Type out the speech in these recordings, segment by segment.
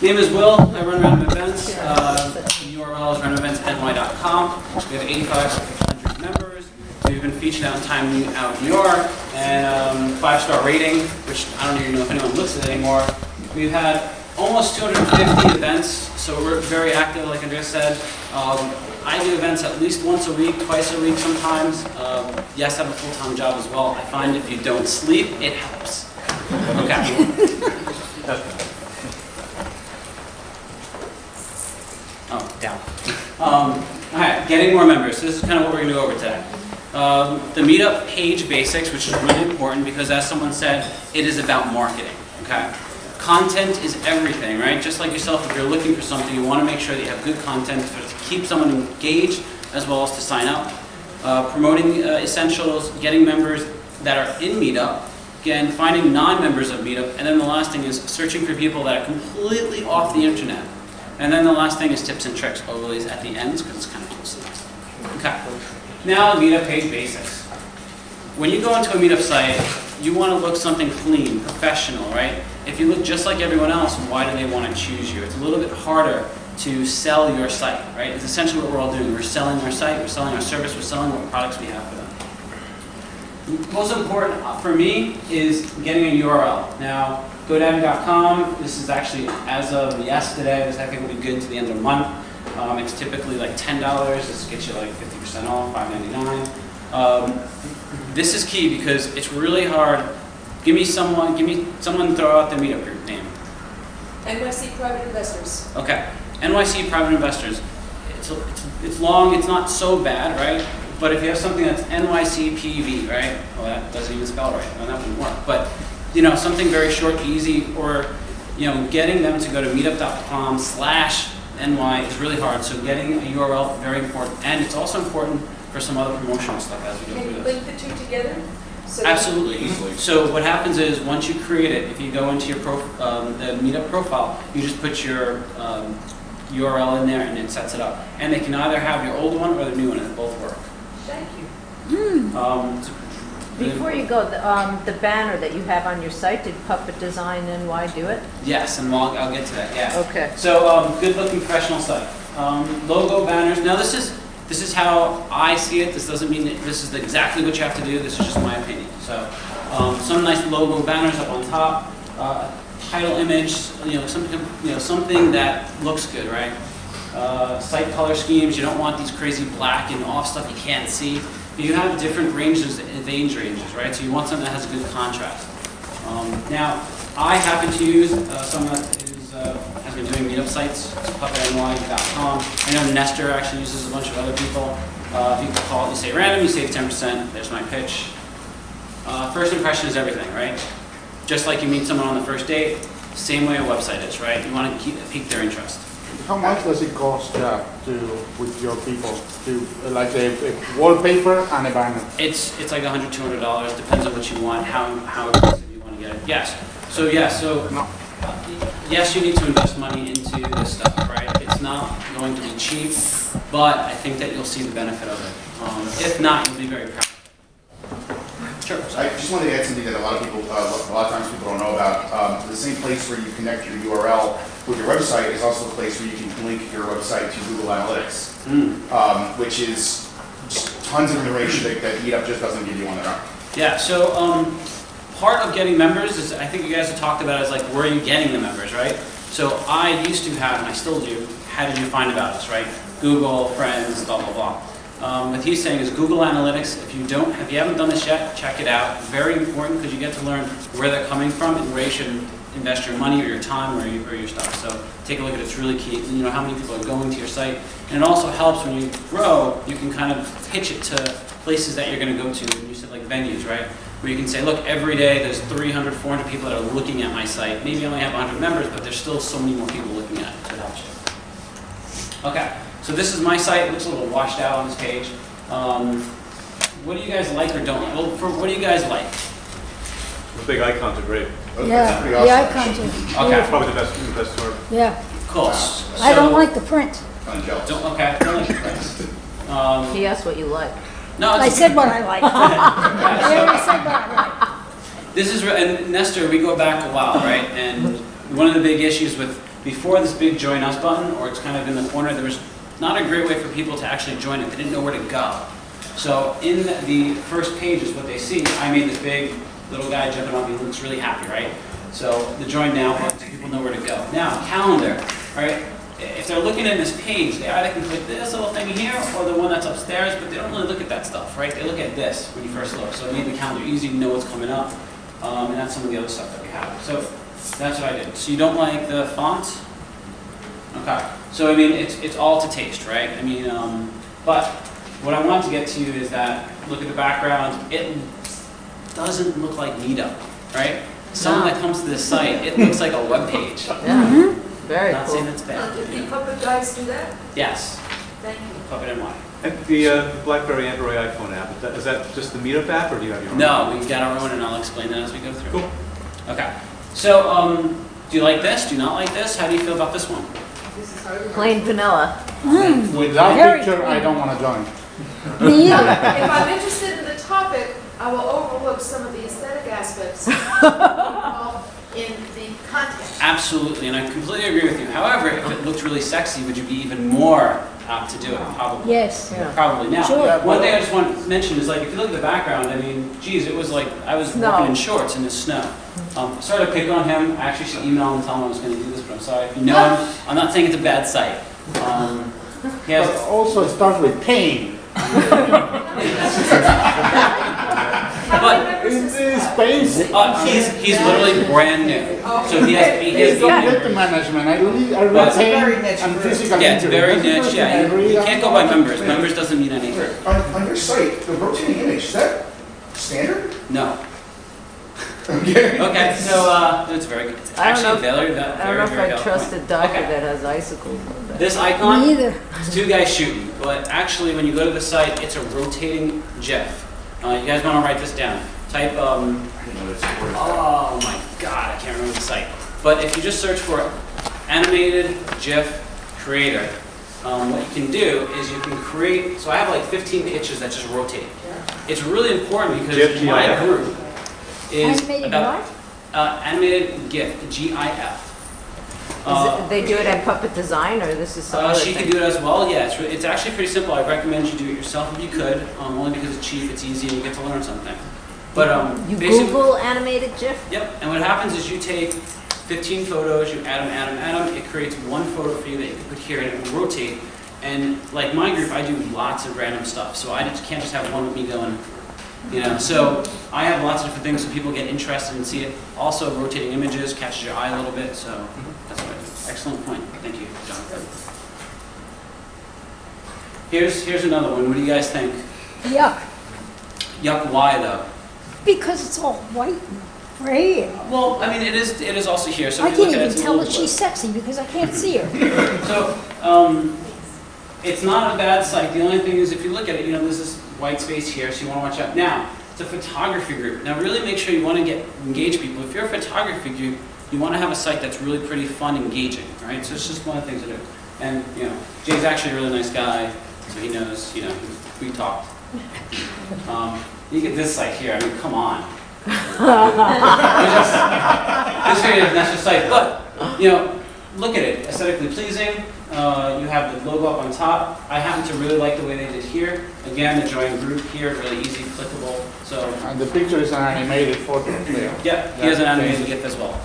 Name is Will. I run Random Events. The URL is randomevents.ny.com. We have 8,500 members. We've been featured out in Time Out New York, and 5-star rating, which I don't even know if anyone looks at it anymore. We've had almost 250 events, so we're very active, like Andrea said. I do events at least once a week, twice a week sometimes. Yes, I have a full-time job as well. I find if you don't sleep, it helps. Okay. Oh, down. All right, getting more members. So this is kind of what we're going to go over today. The meetup page basics, which is really important because, as someone said, it is about marketing. Okay. Content is everything, right? Just like yourself, if you're looking for something, you want to make sure that you have good content to keep someone engaged as well as to sign up. Promoting essentials, getting members that are in Meetup, again, finding non-members of Meetup, and then the last thing is searching for people that are completely off the internet. And then the last thing is tips and tricks, always at the ends, because it's kind of cool. Okay. Now, Meetup page basics. When you go into a Meetup site, you want to look something clean, professional, right? If you look just like everyone else, why do they want to choose you? It's a little bit harder to sell your site, right? It's essentially what we're all doing. We're selling our site, we're selling our service, we're selling what products we have for them. Most important for me is getting a URL. Now, GoDaddy.com, this is actually, as of yesterday, this I think will be good to the end of the month. It's typically like $10. This gets you like 50% off, $5.99. This is key because it's really hard. Give me someone throw out the Meetup group name. NYC Private Investors. Okay, NYC Private Investors. It's long, it's not so bad, right? But if you have something that's NYCPV, right? Well, that doesn't even spell right. Well, that wouldn't work. But you know, something very short, easy, or you know, getting them to go to meetup.com/NY is really hard. So getting a URL, very important, and it's also important for some other promotional stuff as we go through this. Can you link the two together? So absolutely, easily. So what happens is once you create it, if you go into your the Meetup profile, you just put your URL in there and it sets it up. And they can either have your old one or the new one, and they both work. Thank you. Before you go, the banner that you have on your site, did Puppet Design NY do it? Yes, and I'll get to that, yeah. Okay. So good looking professional site. Logo, banners. Now this is how I see it. This doesn't mean that this is exactly what you have to do. This is just my opinion. So some nice logo banners up on top, title image, something that looks good, right? Site color schemes. You don't want these crazy black and off stuff you can't see. You have different ranges, ranges, right? So you want something that has a good contrast. Now, I happen to use someone that has been doing Meetup sites. It's puppetny.com. I know Nestor actually uses a bunch of other people. If you call it, you say random, you save 10%. There's my pitch. First impression is everything, right? Just like you meet someone on the first date, same way a website is, right? You want to pique their interest. How much does it cost with your people to like a wallpaper and a banner? It's like $100, $200. Depends on what you want, how aggressive you want to get it. Yes. So yes, yes, you need to invest money into this stuff, right? It's not going to be cheap, but I think that you'll see the benefit of it. If not, you'll be very proud. Sure. So I just wanted to add something that a lot of times people don't know about. The same place where you connect your URL with your website is also the place where you can link your website to Google Analytics, which is just tons of information that Meetup just doesn't give you on their own. Yeah. So part of getting members is, I think you guys have talked about, is like, where are you getting the members, right? So I used to have, and I still do, how did you find about us, right? Google, friends, blah blah blah. What he's saying is Google Analytics. If you haven't done this yet, check it out. Very important because you get to learn where they're coming from and where you should invest your money or your time or your stuff. So take a look at it. It's really key. You know how many people are going to your site, and it also helps when you grow. You can kind of pitch it to places that you're going to go to. And you said like venues, right? Where you can say, look, every day there's 300, 400 people that are looking at my site. Maybe I only have 100 members, but there's still so many more people looking at it. So it helps you. Okay. So this is my site. It looks a little washed out on this page. What do you guys like or don't like? Well, what do you guys like? The big icons are great. Yeah, awesome, the icons are Okay. That's probably the best store. Yeah. Cool. I don't like the print. I'm jealous. Don't like the price. He asked what you like. No, I said what I like. I already said what I like. This is, and Nestor, we go back a while, right? And one of the big issues with before this big join us button, or it's kind of in the corner, there was not a great way for people to actually join it. They didn't know where to go. So in the first page is what they see. I made this big little guy jumping off. He looks really happy, right? So the join now button, so people know where to go. Now, calendar, right? If they're looking at this page, they either can click this little thing here or the one that's upstairs, but they don't really look at that stuff, right? They look at this when you first look. So it made the calendar easy to know what's coming up. And that's some of the other stuff that we have. So that's what I did. So you don't like the font? Okay. So I mean, it's all to taste, right? I mean, but what I want to get to is that, look at the background, it doesn't look like Meetup, right? Someone that comes to this site, it looks like a web page. Yeah. Very Not cool. saying it's bad. Did the puppet guys do that? Yes, Thank you. Puppet and Y. And the BlackBerry Android iPhone app, is that just the Meetup app, or do you have your own? No, we've got our own, and I'll explain that as we go through. Cool. Okay. So, do you like this? Do you not like this? How do you feel about this one? This is hard. Plain vanilla. With that Very picture, I pretty. don't want to join. Me either. If I'm interested in the topic, I will overlook some of the aesthetic aspects in the content. Absolutely, and I completely agree with you. However, if it looked really sexy, would you be even more apt to do it? Probably. Yes. Yeah. Probably. Now, Sure. one thing I just want to mention is, like, if you look at the background, I mean, geez, it was like I was Snow. walking in shorts in the snow. Sorry to pick on him. I actually should email him and tell him I was going to do this, but I'm sorry. If you know him, I'm not saying it's a bad site. He has, But also it starts with pain. How But- many members In is this this? space, he's literally brand new. So he has it's the not good to management. I read pain and physical Yeah, it's injury. very That's the niche. first Yeah, thing I read. you can't go by members. Members doesn't mean anything. On your site, the rotating image, is that standard? No. Okay. Okay, so it's very good. It's I don't actually know very, very, I don't know if very I valid trust a point. doctor Okay. that has icicles on that. This icon, Me either. it's two guys shooting, but actually when you go to the site, it's a rotating GIF. You guys want to write this down. Type, oh my god, I can't remember the site. But if you just search for animated GIF creator, what you can do is you can create, so I have like 15 pictures that just rotate. It's really important because GIF, my GIF? group is Animated about what? animated GIF, GIF. They do it at Puppet Design, or this is some other She thing? can do it as well, yeah. It's actually pretty simple. I recommend you do it yourself if you could, only because it's cheap, it's easy, and you get to learn something. But You basically, Google animated GIF? yep. And what happens is you take 15 photos, you add them. It creates one photo for you that you can put here, and it will rotate. And like my group, I do lots of random stuff, so I just can't just have one with me going, you know. So I have lots of different things so people get interested and see it. Also, rotating images catches your eye a little bit, so that's what I do. Excellent point. Thank you, Jonathan. Here's another one. What do you guys think? Yuck. Yuck, why though? Because it's all white and gray. Well, I mean, it is also here. So I if you can't look at it, even it's a tell little that she's sexy because I can't see her. So, it's not a bad site. The only thing is, if you look at it, you know, there's this white space here, so you want to watch out. Now, it's a photography group. Now, really make sure you want to engage people. If you're a photography group, you want to have a site that's really pretty fun, engaging, right? So it's just one of the things to do. And, you know, Jay's actually a really nice guy, so he knows, you know, we talked. You get this site here, I mean, come on. This here is that's your site, but, you know, look at it, aesthetically pleasing. You have the logo up on top. I happen to really like the way they did here. Again, the join group here, really easy, clickable. So, And the picture is an animated photo there. yeah, here's an animated GIF as well.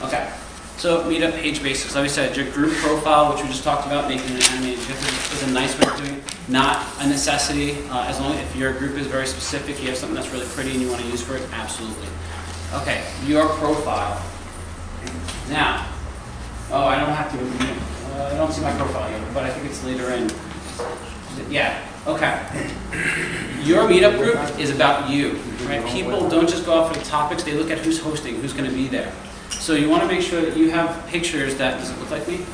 Okay, so Meetup page basics. Like I said, your group profile, which we just talked about, making an animated GIF is a nice way of doing it. Not a necessity, as long as if your group is very specific, you have something that's really pretty and you want to use for it, absolutely. Okay, your profile. Now, oh, I don't have to, I don't see my profile yet, but I think it's later in. Yeah, okay. Your meetup group is about you, right? People don't just go off for the topics, they look at who's hosting, who's going to be there. So you want to make sure that you have pictures that, does it look like me?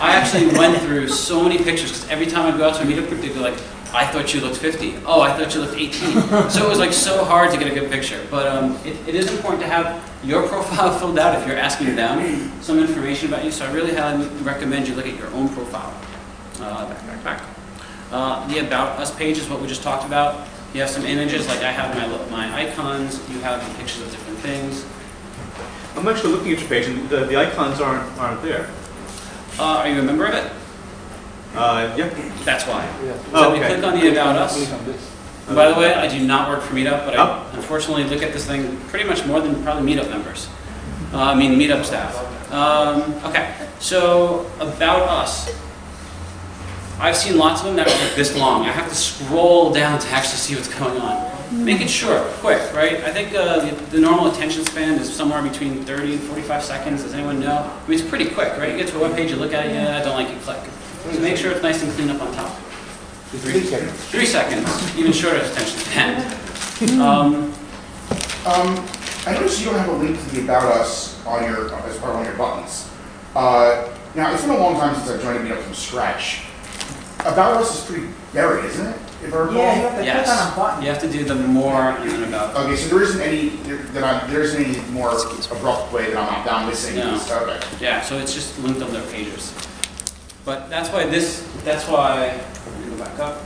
I actually went through so many pictures, because every time I go out to a meetup group, they'd be like, I thought you looked 50. Oh, I thought you looked 18. So it was like so hard to get a good picture. But it is important to have your profile filled out if you're asking them some information about you. So I really highly recommend you look at your own profile. Back. The About Us page is what we just talked about. You have some images, like I have my icons. You have the pictures of different things. I'm actually looking at your page, and the icons aren't there. Are you a member of it? Yeah. That's why. Yeah. So Oh, if you okay. click on the About Us. Click on this. And by the way, I do not work for Meetup, but I Oh. unfortunately look at this thing pretty much more than probably Meetup members. I mean, Meetup staff. Okay, so About Us. I've seen lots of them that are like this long. I have to scroll down to actually see what's going on. Make it short, quick, right? I think the normal attention span is somewhere between 30 and 45 seconds. Does anyone know? I mean, it's pretty quick, right? You get to a web page, you look at it, yeah, I don't like it, click. So make sure it's nice and clean up on top. 3 seconds. 3 seconds, even shorter attention span. I noticed you don't have a link to the About Us on your, as part of one of your buttons. Now, it's been a long time since I've joined a meetup from scratch. About Us is pretty buried, isn't it? If I recall? Yeah, you have to Yes. click on a button. You have to do the more and then about. Okay, so there isn't any, there isn't any more abrupt way that I'm missing. No. Okay. Yeah, so it's just linked on their pages. But that's why let me go back up.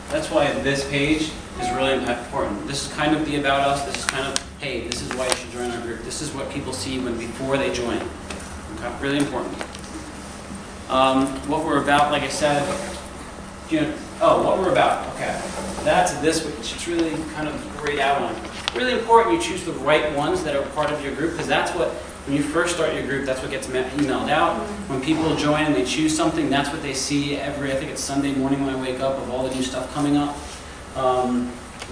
That's why this page is really important. This is kind of the About Us. This is kind of, hey, this is why you should join our group. This is what people see before they join. Okay, really important. What we're about, like I said, what we're about, okay. That's this, which is really kind of grayed out on. Really important you choose the right ones that are part of your group, because that's what, when you first start your group, that's what gets emailed out. When people join and they choose something, that's what they see I think it's Sunday morning when I wake up of all the new stuff coming up.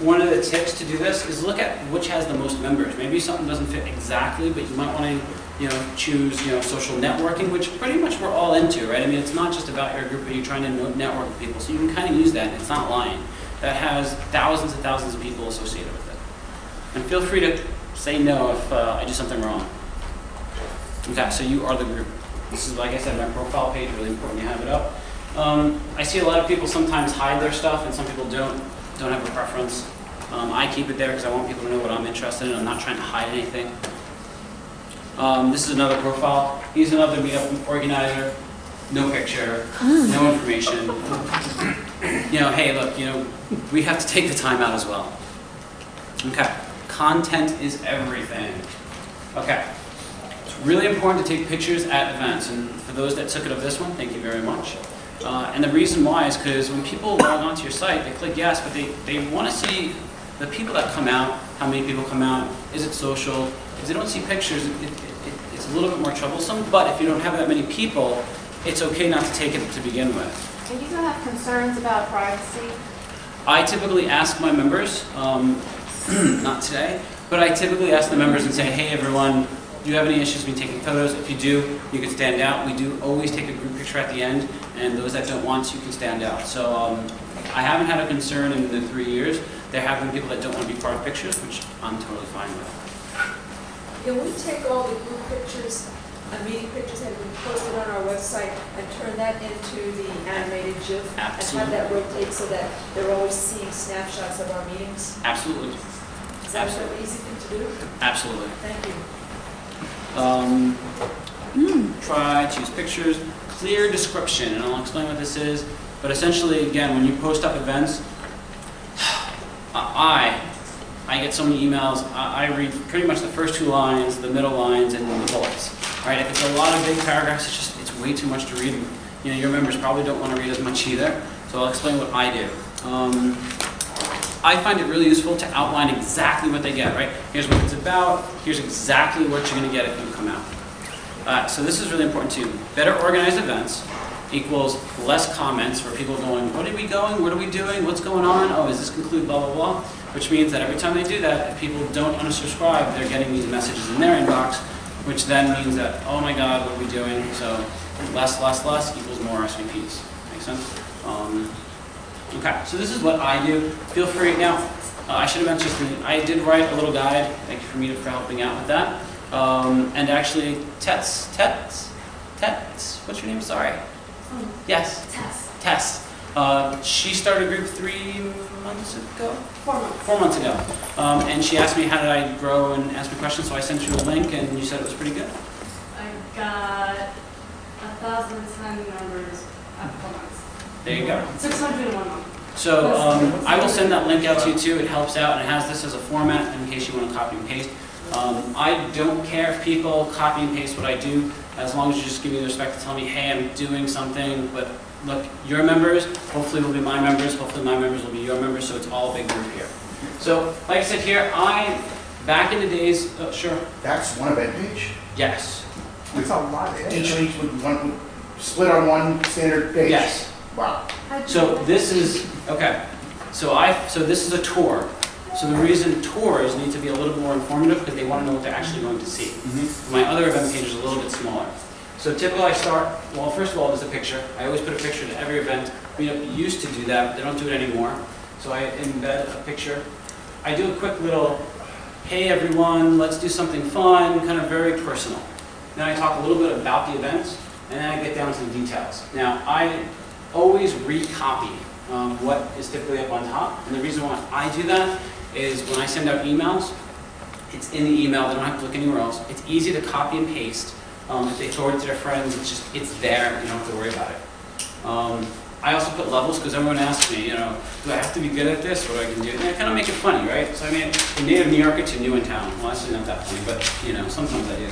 One of the tips to do this is look at which has the most members. Maybe something doesn't fit exactly, but you might want to choose, social networking, which pretty much we're all into, right? I mean, it's not just about your group, but you're trying to network with people. So you can kind of use that, and it's not lying. That has thousands and thousands of people associated with it. And feel free to say no if I do something wrong. Okay, so you are the group. This is, like I said, my profile page, really important you have it up. I see a lot of people sometimes hide their stuff, and some people don't have a preference. I keep it there because I want people to know what I'm interested in. I'm not trying to hide anything. This is another profile. He's another meetup organizer. No picture, no information. Hey, look, we have to take the time out as well. Okay, content is everything. Okay, it's really important to take pictures at events. And for those that took it of this one, thank you very much. And the reason why is because when people log onto your site, they click yes, but they want to see the people that come out, how many people come out, is it social? If they don't see pictures, it's a little bit more troublesome, but if you don't have that many people, it's okay not to take it to begin with. And you don't have concerns about privacy? I typically ask my members, not today, but I typically ask the members and say, hey everyone, do you have any issues with me taking photos? If you do, you can stand out. We do always take a group picture at the end, and those that don't want to, you can stand out. So I haven't had a concern in the 3 years. There have been people that don't want to be part of pictures, which I'm totally fine with. Can we take all the group pictures, meeting pictures that have been posted on our website and turn that into the animated GIF? Absolutely. And have that rotate so that they're always seeing snapshots of our meetings? Absolutely. Is that an easy thing to do? Absolutely. Thank you. Try, choose pictures, clear description, and I'll explain what this is. But essentially, again, when you post up events, I get so many emails, I read pretty much the first 2 lines, the middle lines, and then the bullets. Right? If it's a lot of big paragraphs, it's way too much to read. Your members probably don't want to read as much either, so I'll explain what I do. I find it really useful to outline exactly what they get, right? Here's what it's about, here's exactly what you're going to get if you come out. So this is really important too. Better organized events equals less comments where people are going, what are we going, what are we doing, what's going on, oh, is this conclude, blah, blah, blah. Which means that every time they do that, if people don't unsubscribe, they're getting these messages in their inbox, which then means that, oh my God, what are we doing? So less equals more SVPs. Make sense? Okay, so this is what I do. Feel free, now, I should have mentioned something. I did write a little guide. Thank you for Meetup for helping out with that. And actually, Tess, what's your name? Sorry. Yes? Tess. She started a group 3 months ago? 4 months. 4 months ago. And she asked me how did I grow and ask me questions, so I sent you a link and you said it was pretty good. I got 1,010 members after 4 months. There you go. 600 in 1 month. So I will send that link out to you too. It helps out and it has this as a format in case you want to copy and paste. I don't care if people copy and paste what I do, as long as you just give me the respect to tell me, hey, I'm doing something, but look, your members, hopefully will be my members, hopefully my members will be your members, so it's all a big group here. So, like I said here, back in the days, sure. That's one event page? Yes. It's a lot. Each with one, split on one standard page? Yes. Wow. So this is, okay, so this is a tour. So the reason tours need to be a little more informative because they want to know what they're actually going to see. My other event page is a little bit smaller. So typically I start, well, first of all, there's a picture. I always put a picture to every event. Meetup used to do that, but they don't do it anymore. So I embed a picture. I do a quick little, hey everyone, let's do something fun, kind of very personal. Then I talk a little bit about the event, and then I get down to the details. Now, I always recopy what is typically up on top, and the reason why I do that is when I send out emails, it's in the email, they don't have to look anywhere else. It's easy to copy and paste. If they forward it to their friends, it's there, you don't have to worry about it. I also put levels because everyone asks me, do I have to be good at this? What I can do? And I kind of make it funny, right? So I mean, from native New Yorker to new in town. Well, actually not that funny, but sometimes I do.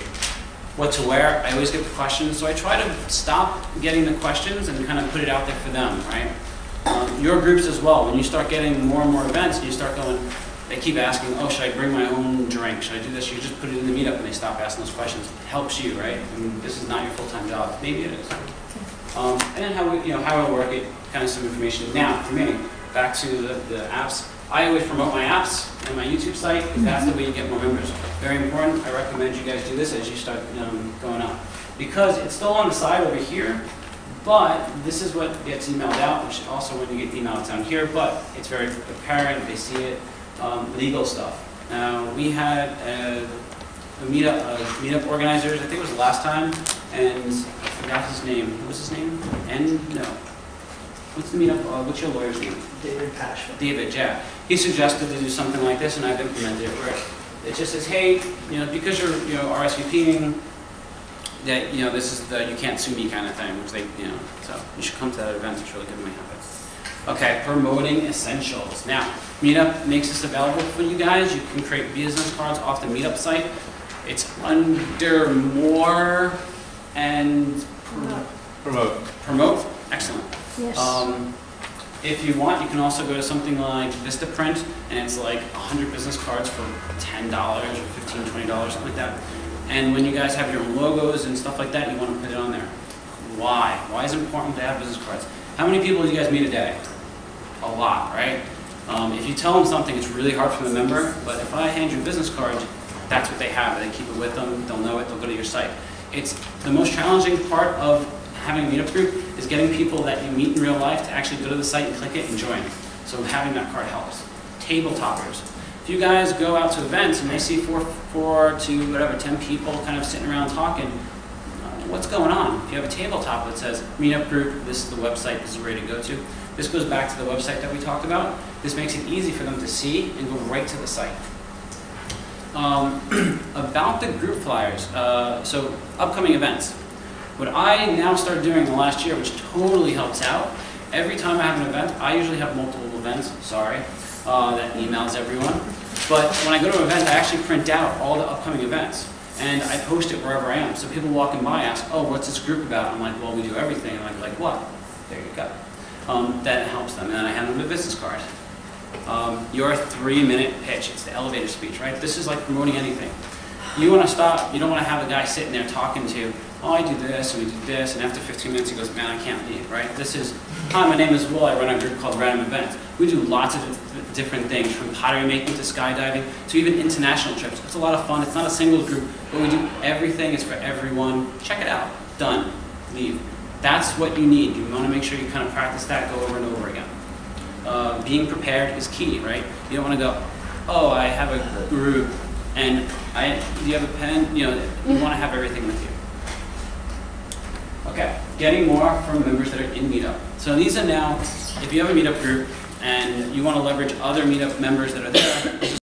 What to wear, I always get the questions. So I try to stop getting the questions and kind of put it out there for them, right? Your groups as well, when you start getting more and more events, and you start going, they keep asking, oh, should I bring my own drink? Should I do this? You just put it in the meetup and they stop asking those questions. It helps you, right? I mean, this is not your full-time job. Maybe it is. And then how I work it, kind of some information. Now, for me, back to the apps, I always promote my apps and my YouTube site because that's the way you get more members. Very important. I recommend you guys do this as you start going up. Because it's still on the side over here, but this is what gets emailed out, which also when you get emailed it's down here, but it's very apparent, they see it, legal stuff. Now, we had a meetup organizers, I think it was the last time, and I forgot his name. What was his name? What's the meetup, what's your lawyer's name? David Passion. David, yeah. He suggested to do something like this, and I've implemented it where it just says, hey, because you're RSVPing, that this is the you can't sue me kind of thing, which they so you should come to that event. It's really good when we have it. Okay, promoting essentials. Now, Meetup makes this available for you guys. You can create business cards off the Meetup site. It's under more and promote. Excellent. Yes. If you want, you can also go to something like Vistaprint, and it's like 100 business cards for $10 or $15, $20, something like that. And when you guys have your own logos and stuff like that, you want to put it on there. Why? Why is it important to have business cards? How many people do you guys meet a day? A lot, right? If you tell them something, it's really hard for them to remember, but if I hand you a business card, that's what they have. They keep it with them, they'll know it, they'll go to your site. It's the most challenging part of having a meetup group is getting people that you meet in real life to actually go to the site and click it and join. So having that card helps. Table toppers. If you guys go out to events and they see 4 to whatever, 10 people kind of sitting around talking, what's going on? If you have a tabletop that says meetup group, this is the website, this is where to go to. This goes back to the website that we talked about. This makes it easy for them to see and go right to the site. About the group flyers, so upcoming events. What I now started doing in the last year, which totally helps out, every time I have an event, I usually have multiple events, sorry, that emails everyone. But when I go to an event, I actually print out all the upcoming events. And I post it wherever I am. So people walking by ask, oh, what's this group about? I'm like, well, we do everything. I'm like what? There you go. That helps them. And then I hand them a business card. Your 3-minute pitch. It's the elevator speech, right? This is like promoting anything. You want to stop. You don't want to have a guy sitting there talking to you. Oh, I do this, and we do this, and after 15 minutes he goes, man, I can't leave, right? This is, hi, my name is Will, I run a group called Random Events. We do lots of different things, from pottery making to skydiving, to even international trips. It's a lot of fun, it's not a single group, but we do everything, it's for everyone. Check it out, done, leave. That's what you need. You want to make sure you kind of practice that, go over and over again. Being prepared is key, right? You don't want to go, oh, I have a group, and do you have a pen? You want to have everything with you. Okay, getting more from members that are in Meetup. So these are now, if you have a Meetup group and you want to leverage other Meetup members that are there, this is